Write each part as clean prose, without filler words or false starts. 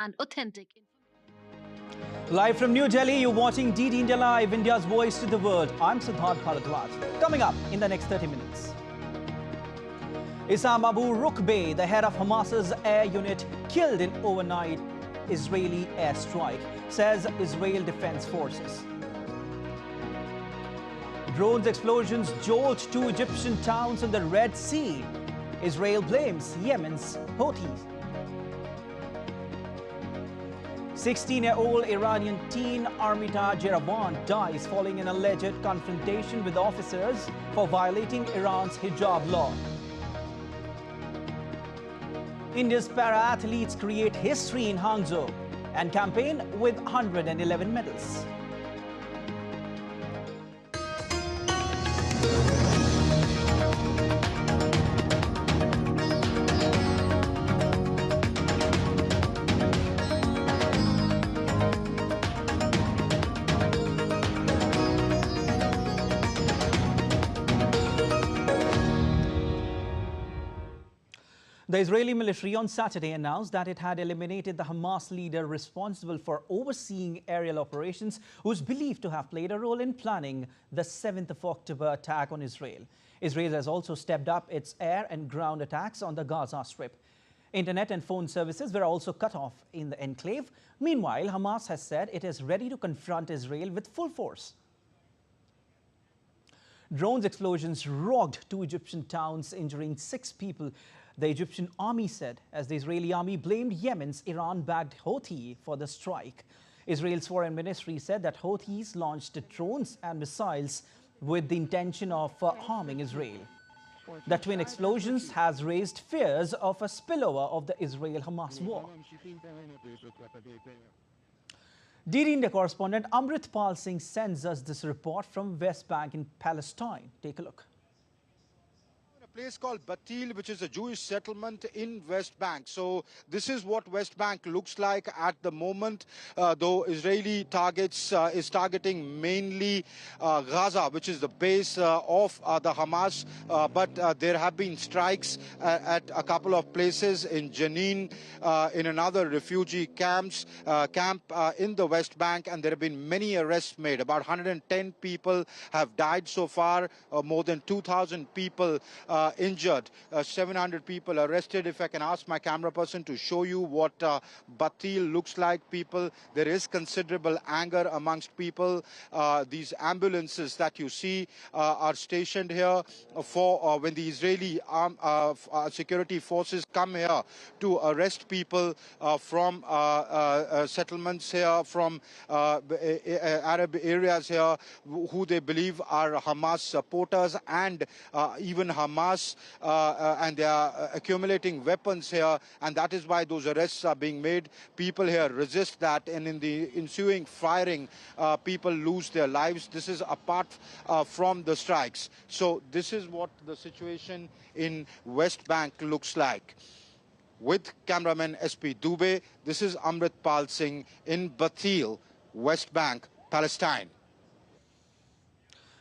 and authentic information. Live from New Delhi, you're watching DD India Live, India's voice to the world. I'm Prasar Bharati. Coming up in the next 30 minutes. Issam Abu Rukbe, the head of Hamas's air unit, killed in overnight Israeli airstrike, says Israel Defense Forces. Drones explosions jolt two Egyptian towns in the Red Sea. Israel blames Yemen's Houthis. 16-year-old Iranian teen Armita Jeravan dies following an alleged confrontation with officers for violating Iran's hijab law. India's para-athletes create history in Hangzhou and campaign with 111 medals. The Israeli military on Saturday announced that it had eliminated the Hamas leader responsible for overseeing aerial operations, who is believed to have played a role in planning the 7th of October attack on Israel. Israel has also stepped up its air and ground attacks on the Gaza Strip. Internet and phone services were also cut off in the enclave. Meanwhile, Hamas has said it is ready to confront Israel with full force. Drones explosions rocked two Egyptian towns, injuring 6 people. The Egyptian army said, as the Israeli army blamed Yemen's Iran-backed Houthi for the strike. Israel's foreign ministry said that Houthis launched drones and missiles with the intention of harming Israel. The twin explosions has raised fears of a spillover of the Israel-Hamas war. DD India correspondent Amrit Pal Singh sends us this report from West Bank in Palestine. Take a look. A place called Batil, which is a Jewish settlement in West Bank. So this is what West Bank looks like at the moment, though Israeli is targeting mainly Gaza, which is the base of the Hamas. But there have been strikes at a couple of places in Jenin, in another refugee camp in the West Bank, and there have been many arrests made. About 110 people have died so far, more than 2,000 people injured, 700 people arrested. If I can ask my camera person to show you what Batil looks like, people, there is considerable anger amongst people. These ambulances that you see are stationed here for when the Israeli security forces come here to arrest people from settlements here, from Arab areas here, who they believe are Hamas supporters, and even Hamas, and they are accumulating weapons here, and that is why those arrests are being made. People here resist that, and in the ensuing firing, people lose their lives. This is apart from the strikes. So this is what the situation in West Bank looks like. With cameraman SP Dubey, this is Amrit Pal Singh in Batil, West Bank, Palestine.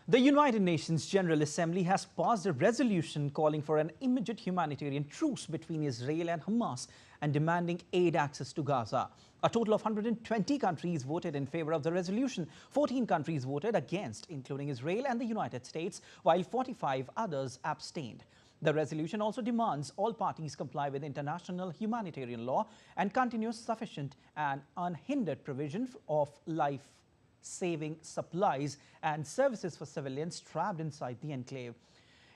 The United Nations General Assembly has passed a resolution calling for an immediate humanitarian truce between Israel and Hamas and demanding aid access to Gaza. A total of 120 countries voted in favor of the resolution. 14 countries voted against, including Israel and the United States, while 45 others abstained. The resolution also demands all parties comply with international humanitarian law and continue sufficient and unhindered provision of life-saving supplies and services for civilians trapped inside the enclave.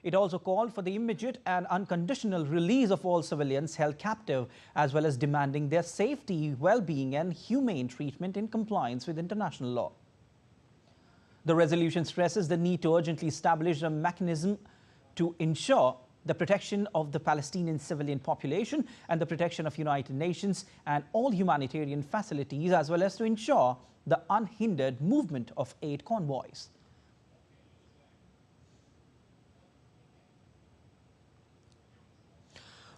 It also called for the immediate and unconditional release of all civilians held captive, as well as demanding their safety, well-being and humane treatment in compliance with international law. The resolution stresses the need to urgently establish a mechanism to ensure the protection of the Palestinian civilian population and the protection of United Nations and all humanitarian facilities, as well as to ensure the unhindered movement of aid convoys.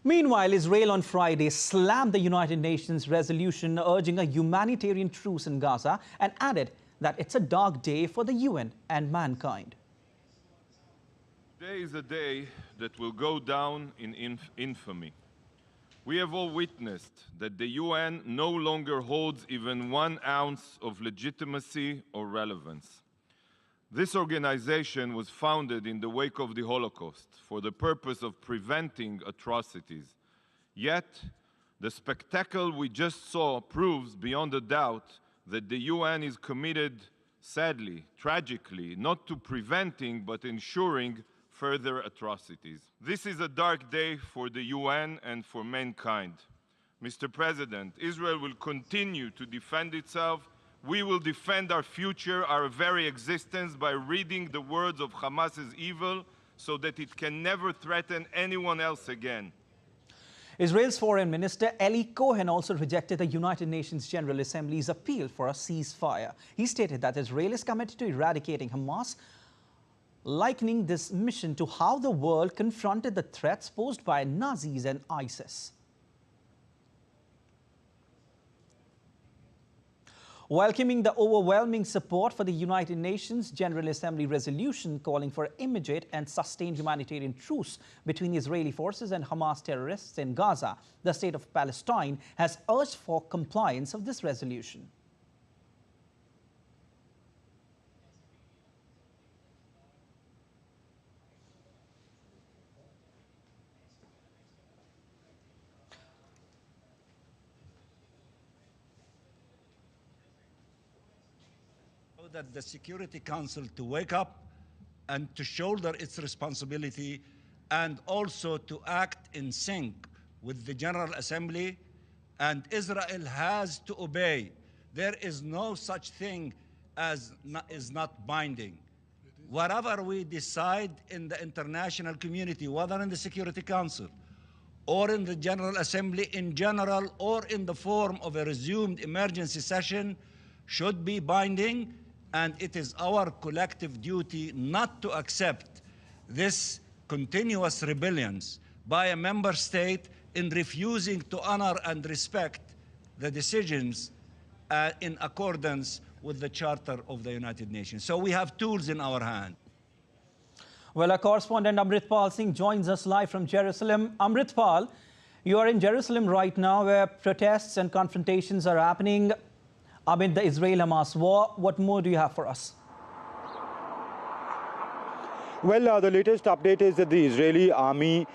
Meanwhile, Israel on Friday slammed the United Nations resolution urging a humanitarian truce in Gaza and added that it's a dark day for the UN and mankind. Today is a day that will go down in infamy. We have all witnessed that the UN no longer holds even 1 ounce of legitimacy or relevance. This organization was founded in the wake of the Holocaust for the purpose of preventing atrocities. Yet, the spectacle we just saw proves beyond a doubt that the UN is committed, sadly, tragically, not to preventing but ensuring further atrocities. This is a dark day for the UN and for mankind. Mr. President, Israel will continue to defend itself. We will defend our future, our very existence, by reading the words of Hamas's evil so that it can never threaten anyone else again. Israel's Foreign Minister Eli Cohen also rejected the United Nations General Assembly's appeal for a ceasefire. He stated that Israel is committed to eradicating Hamas, likening this mission to how the world confronted the threats posed by Nazis and ISIS. Welcoming the overwhelming support for the United Nations General Assembly resolution calling for immediate and sustained humanitarian truce between Israeli forces and Hamas terrorists in Gaza, the state of Palestine has urged for compliance of this resolution. That the Security Council to wake up and to shoulder its responsibility and also to act in sync with the General Assembly, and Israel has to obey. There is no such thing as is not binding. Whatever we decide in the international community, whether in the Security Council or in the General Assembly in general or in the form of a resumed emergency session, should be binding. And it is our collective duty not to accept this continuous rebellions by a member state in refusing to honor and respect the decisions in accordance with the Charter of the United Nations. So we have tools in our hand. Well, our correspondent Amritpal Singh joins us live from Jerusalem. Amritpal, you are in Jerusalem right now where protests and confrontations are happening amid the Israel-Hamas war. What more do you have for us? Well, the latest update is that the Israeli army,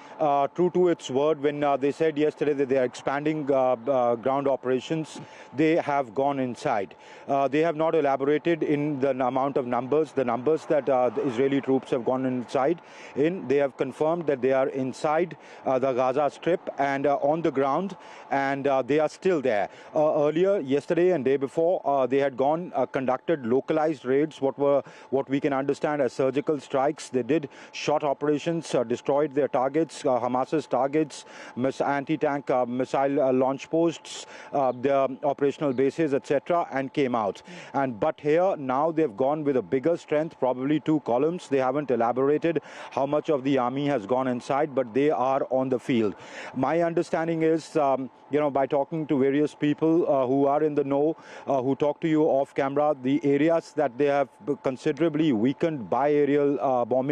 true to its word, when they said yesterday that they are expanding ground operations, they have gone inside. They have not elaborated in the amount of numbers, the numbers that the Israeli troops have gone inside. They have confirmed that they are inside the Gaza Strip and on the ground, and they are still there. Earlier, yesterday and day before, they had conducted localized raids, what we can understand as surgical strikes. They did short operations, destroyed their targets, Hamas's targets, anti-tank missile launch posts, their operational bases, etc., and came out. But here now they've gone with a bigger strength, probably 2 columns. They haven't elaborated how much of the army has gone inside, but they are on the field. My understanding is, by talking to various people who are in the know, who talk to you off camera, the areas that they have considerably weakened by aerial bombing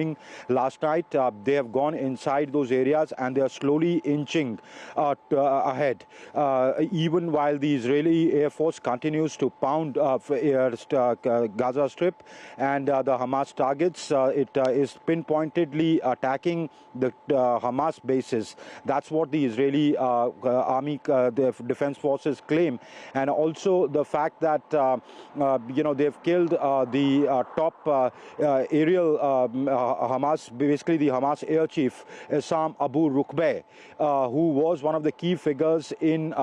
last night, they have gone inside those areas and they are slowly inching ahead. Even while the Israeli Air Force continues to pound Gaza Strip and the Hamas targets, it is pinpointedly attacking the Hamas bases. That's what the Israeli army, the defense forces claim. And also the fact that, they've killed the top aerial Hamas, basically the Hamas air chief, Sam Abu Rukbeh, who was one of the key figures in,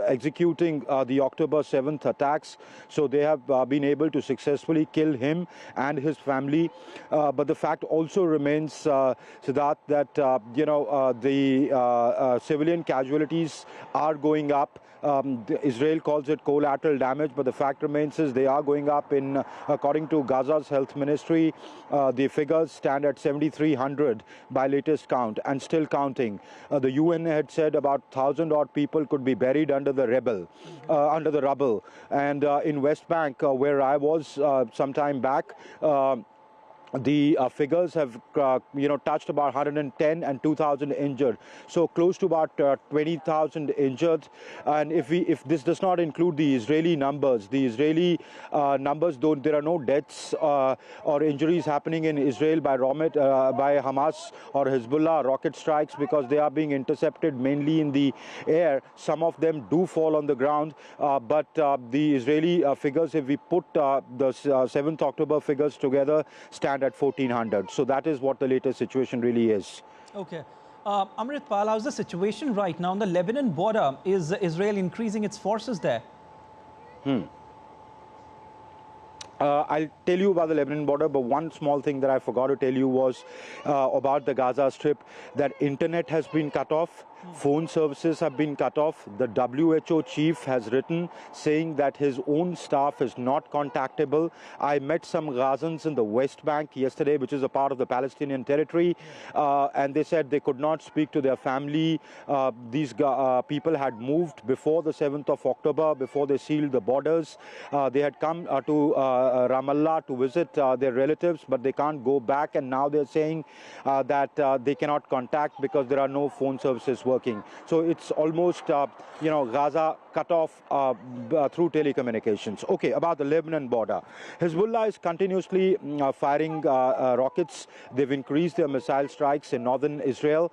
executing the October 7th attacks. So they have been able to successfully kill him and his family. But the fact also remains, Siddharth, that, the civilian casualties are going up. Israel calls it collateral damage, but the fact remains is they are going up. According to Gaza's health ministry, the figures stand at 7,300 by latest count and still counting. The UN had said about 1,000 odd people could be buried under the rubble. And in West Bank, where I was some time back, the figures have, touched about 110 and 2,000 injured. So close to about 20,000 injured. And if this does not include the Israeli numbers, though there are no deaths or injuries happening in Israel by Hamas or Hezbollah rocket strikes, because they are being intercepted mainly in the air. Some of them do fall on the ground, but the Israeli figures, if we put the 7th October figures together, stand at 1,400. So that is what the latest situation really is. Okay. Amritpal, how's the situation right now on the Lebanon border? Is Israel increasing its forces there? I'll tell you about the Lebanon border, but one small thing that I forgot to tell you was about the Gaza Strip, that internet has been cut off. Phone services have been cut off. The WHO chief has written saying that his own staff is not contactable. I met some Gazans in the West Bank yesterday, which is a part of the Palestinian territory, and they said they could not speak to their family. These people had moved before the 7th of October, before they sealed the borders. They had come to Ramallah to visit their relatives, but they can't go back, and now they're saying that they cannot contact because there are no phone services working. So it's almost, Gaza cut off through telecommunications. Okay, about the Lebanon border. Hezbollah is continuously firing rockets. They've increased their missile strikes in northern Israel.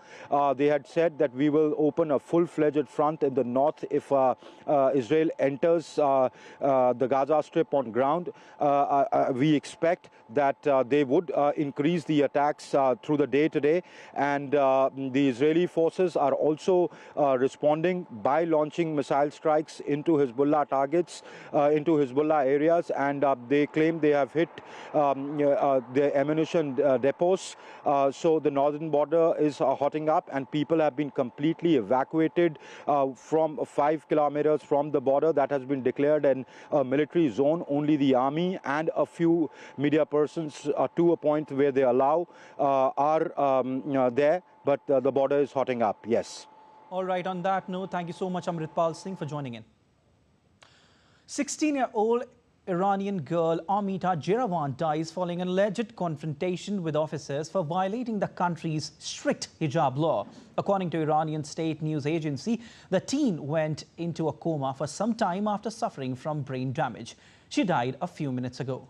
They had said that we will open a full-fledged front in the north if Israel enters the Gaza Strip on ground. We expect that they would increase the attacks through the day today, and the Israeli forces are also responding by launching missile strikes into Hezbollah targets, into Hezbollah areas, and they claim they have hit their ammunition depots. So the northern border is hotting up, and people have been completely evacuated from 5 kilometers from the border that has been declared a military zone. Only the army and a few media persons to a point where they allow are there, but the border is hotting up, yes. All right, on that note, thank you so much, Amritpal Singh, for joining in. 16-year-old Iranian girl Amita Jerawan dies following an alleged confrontation with officers for violating the country's strict hijab law. According to Iranian state news agency, the teen went into a coma for some time after suffering from brain damage. She died a few minutes ago.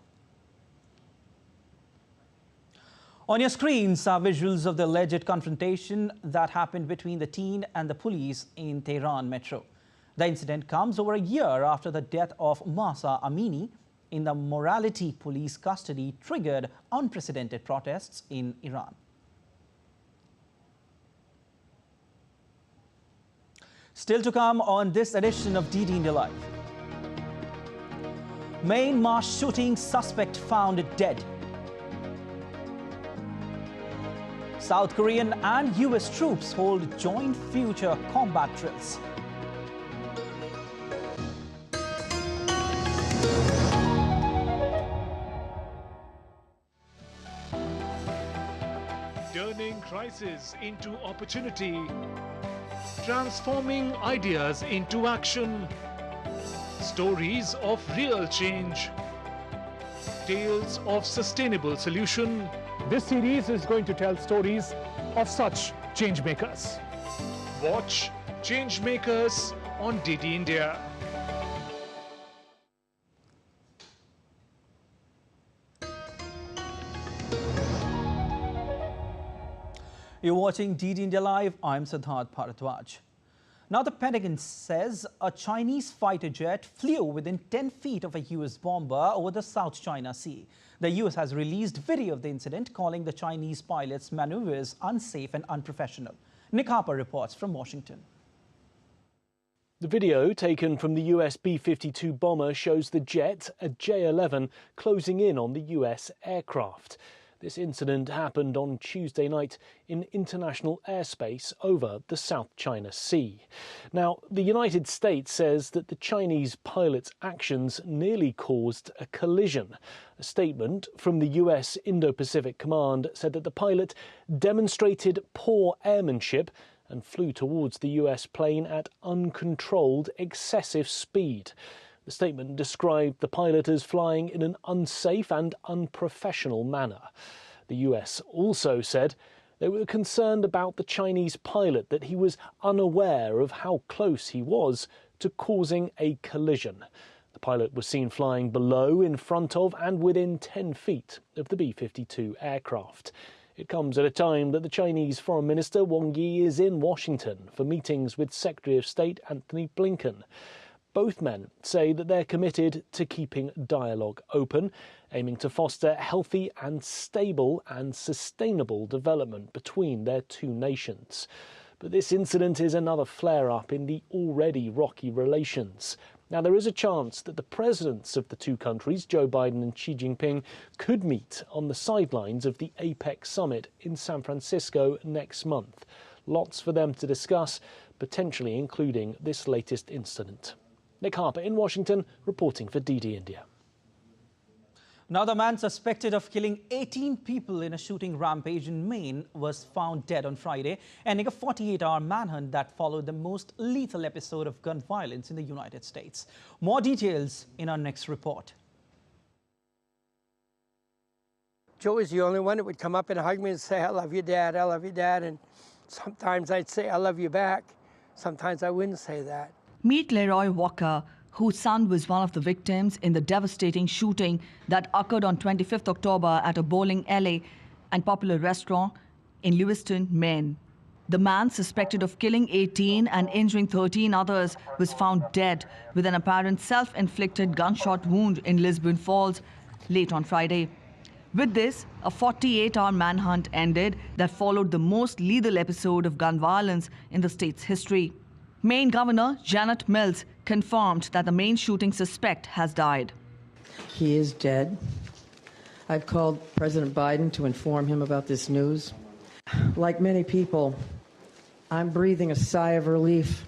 On your screens are visuals of the alleged confrontation that happened between the teen and the police in Tehran metro. The incident comes over a year after the death of Mahsa Amini in the morality police custody triggered unprecedented protests in Iran. Still to come on this edition of DD India Live. Myanmar shooting suspect found dead. South Korean and US troops hold joint future combat drills. Turning crisis into opportunity, transforming ideas into action, stories of real change, tales of sustainable solution. This series is going to tell stories of such changemakers. Watch Changemakers on DD India. You're watching DD India Live. I'm Siddharth Bharadwaj. Now, the Pentagon says a Chinese fighter jet flew within 10 feet of a US bomber over the South China Sea. The US has released video of the incident, calling the Chinese pilot's maneuvers unsafe and unprofessional. Nick Harper reports from Washington. The video taken from the US B-52 bomber shows the jet, a J-11, closing in on the US aircraft. This incident happened on Tuesday night in international airspace over the South China Sea. Now, the United States says that the Chinese pilot's actions nearly caused a collision. A statement from the US Indo-Pacific Command said that the pilot demonstrated poor airmanship and flew towards the US plane at uncontrolled excessive speed. The statement described the pilot as flying in an unsafe and unprofessional manner. The US also said they were concerned about the Chinese pilot, that he was unaware of how close he was to causing a collision. The pilot was seen flying below, in front of and within 10 feet of the B-52 aircraft. It comes at a time that the Chinese Foreign Minister Wang Yi is in Washington for meetings with Secretary of State Antony Blinken. Both men say that they're committed to keeping dialogue open, aiming to foster healthy and stable and sustainable development between their two nations. But this incident is another flare-up in the already rocky relations. Now, there is a chance that the presidents of the two countries, Joe Biden and Xi Jinping, could meet on the sidelines of the APEC summit in San Francisco next month. Lots for them to discuss, potentially including this latest incident. Nick Harper in Washington, reporting for DD India. Now, the man suspected of killing 18 people in a shooting rampage in Maine was found dead on Friday, ending a 48-hour manhunt that followed the most lethal episode of gun violence in the United States. More details in our next report. Joe was the only one that would come up and hug me and say, "I love you, Dad, I love you, Dad." And sometimes I'd say, "I love you" back. Sometimes I wouldn't say that. Meet Leroy Walker, whose son was one of the victims in the devastating shooting that occurred on 25th October at a bowling alley and popular restaurant in Lewiston, Maine. The man suspected of killing 18 and injuring 13 others was found dead with an apparent self-inflicted gunshot wound in Lisbon Falls late on Friday. With this, a 48-hour manhunt ended that followed the most lethal episode of gun violence in the state's history. Maine Governor Janet Mills confirmed that the main shooting suspect has died. He is dead. I've called President Biden to inform him about this news. Like many people, I'm breathing a sigh of relief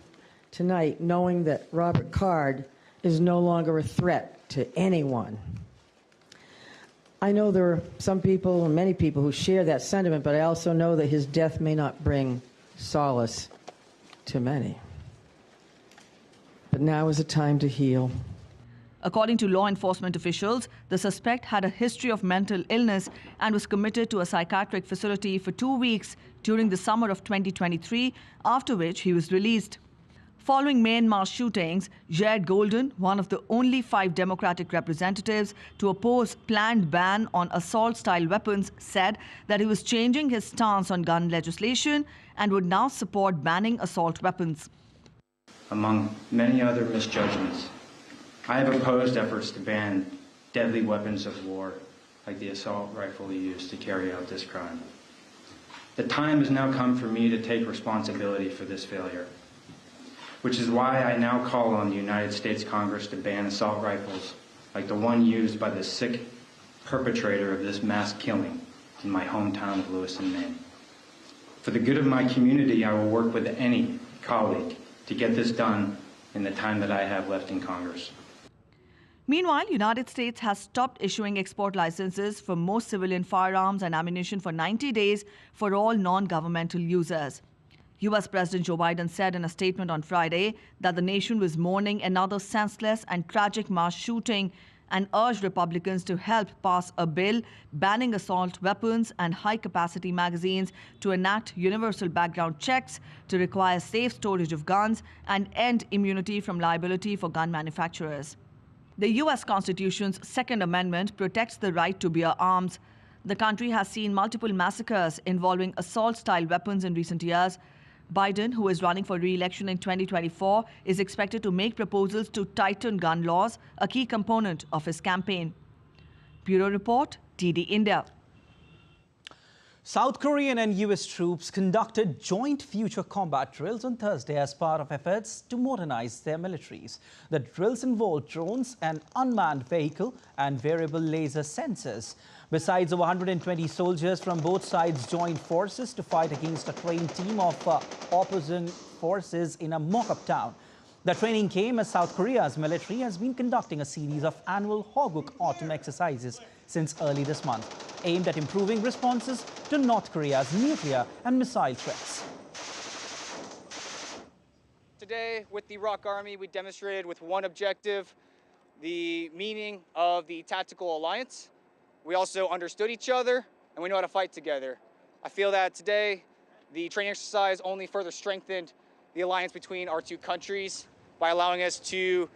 tonight, knowing that Robert Card is no longer a threat to anyone. I know there are some people, and many people, who share that sentiment, but I also know that his death may not bring solace to many. But now is a time to heal. According to law enforcement officials, the suspect had a history of mental illness and was committed to a psychiatric facility for 2 weeks during the summer of 2023, after which he was released. Following Maine mass shootings, Jared Golden, one of the only 5 Democratic representatives to oppose planned ban on assault-style weapons, said that he was changing his stance on gun legislation and would now support banning assault weapons. Among many other misjudgments, I have opposed efforts to ban deadly weapons of war like the assault rifle used to carry out this crime. The time has now come for me to take responsibility for this failure, which is why I now call on the United States Congress to ban assault rifles like the one used by the sick perpetrator of this mass killing in my hometown of Lewiston, Maine. For the good of my community, I will work with any colleague to get this done in the time that I have left in Congress. Meanwhile, the United States has stopped issuing export licenses for most civilian firearms and ammunition for 90 days for all non-governmental users. U.S. President Joe Biden said in a statement on Friday that the nation was mourning another senseless and tragic mass shooting and urged Republicans to help pass a bill banning assault weapons and high-capacity magazines, to enact universal background checks, to require safe storage of guns, and end immunity from liability for gun manufacturers. The U.S. Constitution's Second Amendment protects the right to bear arms. The country has seen multiple massacres involving assault-style weapons in recent years. Biden, who is running for re-election in 2024, is expected to make proposals to tighten gun laws, a key component of his campaign. Bureau Report, DD India. South Korean and US troops conducted joint future combat drills on Thursday as part of efforts to modernize their militaries. The drills involved drones, an unmanned vehicle, and variable laser sensors. Besides, over 120 soldiers from both sides joined forces to fight against a trained team of opposing forces in a mock-up town. The training came as South Korea's military has been conducting a series of annual Hoguk autumn exercises since early this month, aimed at improving responses to North Korea's nuclear and missile threats. Today, with the Iraq Army, we demonstrated with one objective: the meaning of the tactical alliance. We also understood each other, and we know how to fight together. I feel that today, the training exercise only further strengthened the alliance between our two countries by allowing us to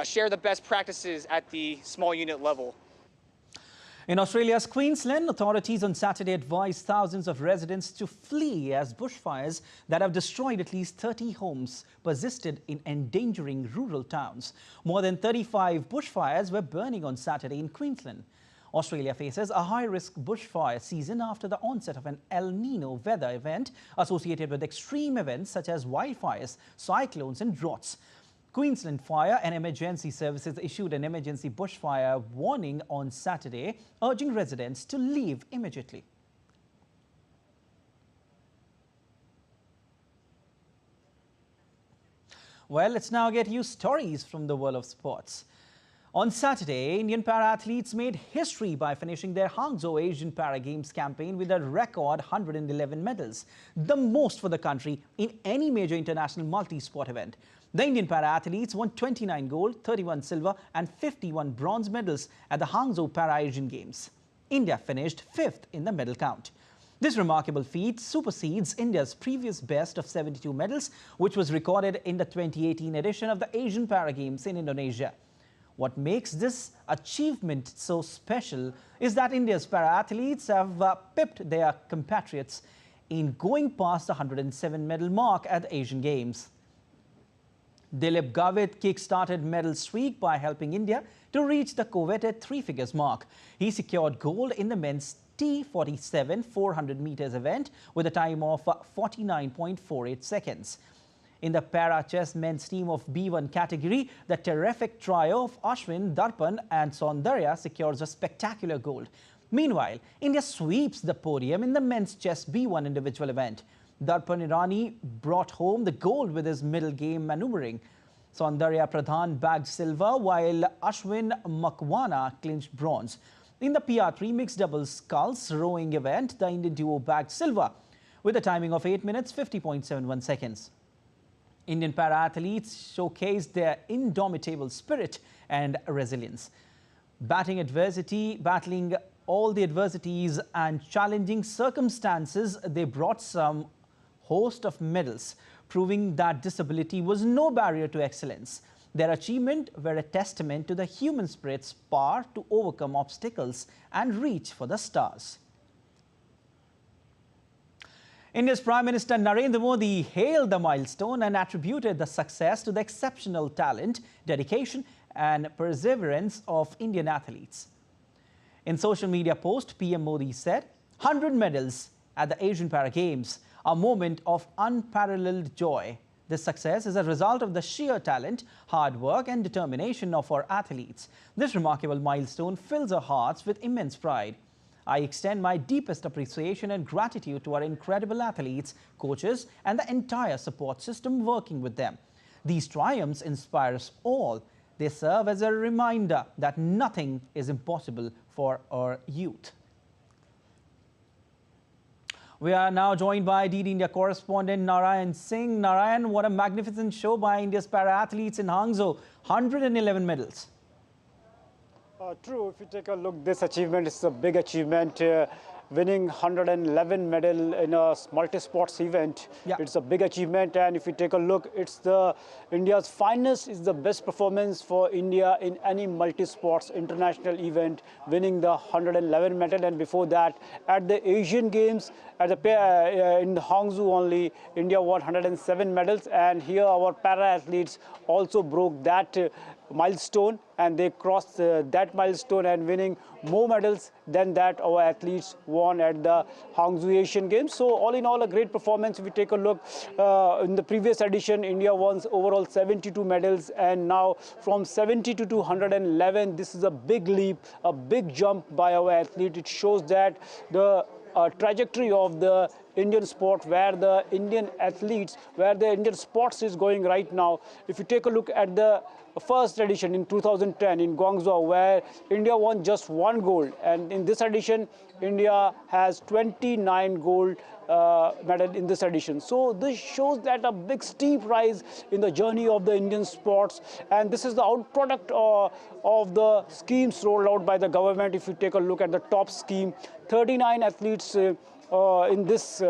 share the best practices at the small unit level. In Australia's Queensland, authorities on Saturday advised thousands of residents to flee as bushfires that have destroyed at least 30 homes persisted in endangering rural towns. More than 35 bushfires were burning on Saturday in Queensland. Australia faces a high-risk bushfire season after the onset of an El Nino weather event associated with extreme events such as wildfires, cyclones and droughts. Queensland Fire and Emergency Services issued an emergency bushfire warning on Saturday, urging residents to leave immediately. Well, let's now get you stories from the world of sports. On Saturday, Indian para-athletes made history by finishing their Hangzhou Asian Para Games campaign with a record 111 medals, the most for the country in any major international multi-sport event. The Indian para-athletes won 29 gold, 31 silver and 51 bronze medals at the Hangzhou Para-Asian Games. India finished 5th in the medal count. This remarkable feat supersedes India's previous best of 72 medals, which was recorded in the 2018 edition of the Asian Para Games in Indonesia. What makes this achievement so special is that India's para-athletes have pipped their compatriots in going past the 107 medal mark at the Asian Games. Dilip Gavit kick-started medal streak by helping India to reach the coveted three-figures mark. He secured gold in the men's T47 400 meters event with a time of 49.48 seconds. In the para-chess men's team of B1 category, the terrific trio of Ashwin, Darpan and Saundarya secures a spectacular gold. Meanwhile, India sweeps the podium in the men's chess B1 individual event. Darpan Irani brought home the gold with his middle game maneuvering. Saundarya Pradhan bagged silver while Ashwin Makwana clinched bronze. In the PR3 mixed doubles sculls rowing event, the Indian duo bagged silver with a timing of 8 minutes 50.71 seconds. Indian para-athletes showcased their indomitable spirit and resilience. Battling all the adversities and challenging circumstances, they brought some host of medals, proving that disability was no barrier to excellence. Their achievement were a testament to the human spirit's power to overcome obstacles and reach for the stars. India's Prime Minister Narendra Modi hailed the milestone and attributed the success to the exceptional talent, dedication and perseverance of Indian athletes. In social media post, PM Modi said, 100 medals at the Asian Para Games, a moment of unparalleled joy. This success is a result of the sheer talent, hard work and determination of our athletes. This remarkable milestone fills our hearts with immense pride. I extend my deepest appreciation and gratitude to our incredible athletes, coaches and the entire support system working with them. These triumphs inspire us all. They serve as a reminder that nothing is impossible for our youth. We are now joined by DD India correspondent Narayan Singh. Narayan, what a magnificent show by India's para-athletes in Hangzhou. 111 medals. True, if you take a look, this achievement is a big achievement. Winning 111 medal in a multi-sports event, it's a big achievement. And if you take a look, it's India's finest, is the best performance for India in any multi-sports international event, winning the 111 medal. And before that, at the Asian Games, in Hangzhou only, India won 107 medals. And here our para-athletes also broke that milestone, and they crossed that milestone and winning more medals than that our athletes won at the Hangzhou Asian Games. So all in all, a great performance. If we take a look, in the previous edition, India won overall 72 medals, and now from 72 to 111, this is a big leap, a big jump by our athlete. It shows that the trajectory of the Indian sport, where the Indian athletes, where the Indian sports is going right now. If you take a look at the first edition in 2010 in Guangzhou, where India won just 1 gold, and in this edition, India has 29 gold medal in this edition. So this shows that a big steep rise in the journey of the Indian sports, and this is the outproduct of the schemes rolled out by the government. If you take a look at the top scheme, 39 athletes in this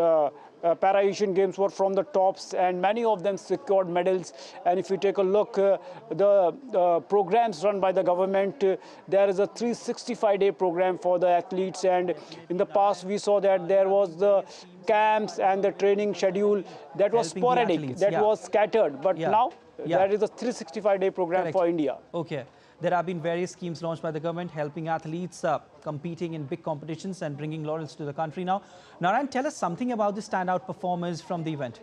Para-Asian Games were from the tops, and many of them secured medals. And if you take a look, the programs run by the government, there is a 365-day program for the athletes. And in the past, we saw that there was the camps and the training schedule that was sporadic, that was scattered. But now, there is a 365-day program for India. Okay. There have been various schemes launched by the government helping athletes competing in big competitions and bringing laurels to the country now. Narayan, tell us something about the standout performers from the event.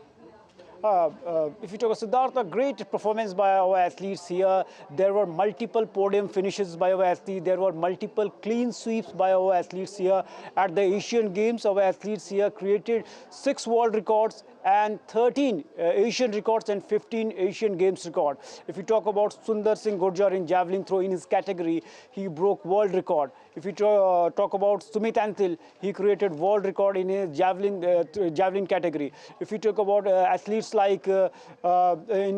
If you talk about Siddhartha, great performance by our athletes here. There were multiple podium finishes by our athletes. There were multiple clean sweeps by our athletes here. At the Asian Games, our athletes here created 6 world records and 13 Asian records and 15 Asian Games records. If you talk about Sundar Singh Gurjar in javelin throw in his category, he broke world record. If you talk about Sumit Antil, he created world record in his javelin category. If you talk about athletes like in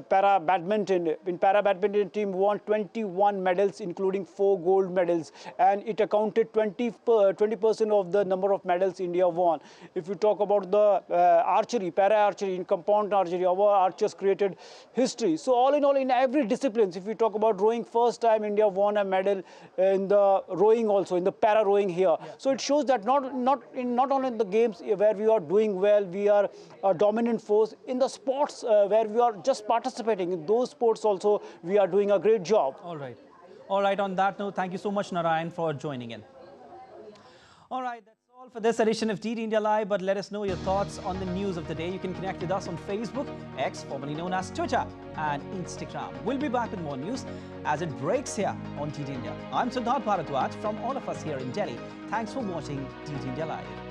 para badminton team won 21 medals, including 4 gold medals, and it accounted 20% of the number of medals India won. If you talk about the archery, para archery, in compound archery, our archers created history. So all in all, in every discipline, if we talk about rowing, first time India won a medal in the rowing also, in the para rowing here. So it shows that not only in the games where we are doing well, we are a dominant force. In the sports where we are just participating, in those sports also, we are doing a great job. All right. All right, on that note, thank you so much, Narayan, for joining in. All right, that's all for this edition of DD India Live, but let us know your thoughts on the news of the day. You can connect with us on Facebook, X, formerly known as Twitter, and Instagram. We'll be back with more news as it breaks here on DD India. I'm Prasar Bharati from all of us here in Delhi. Thanks for watching DD India Live.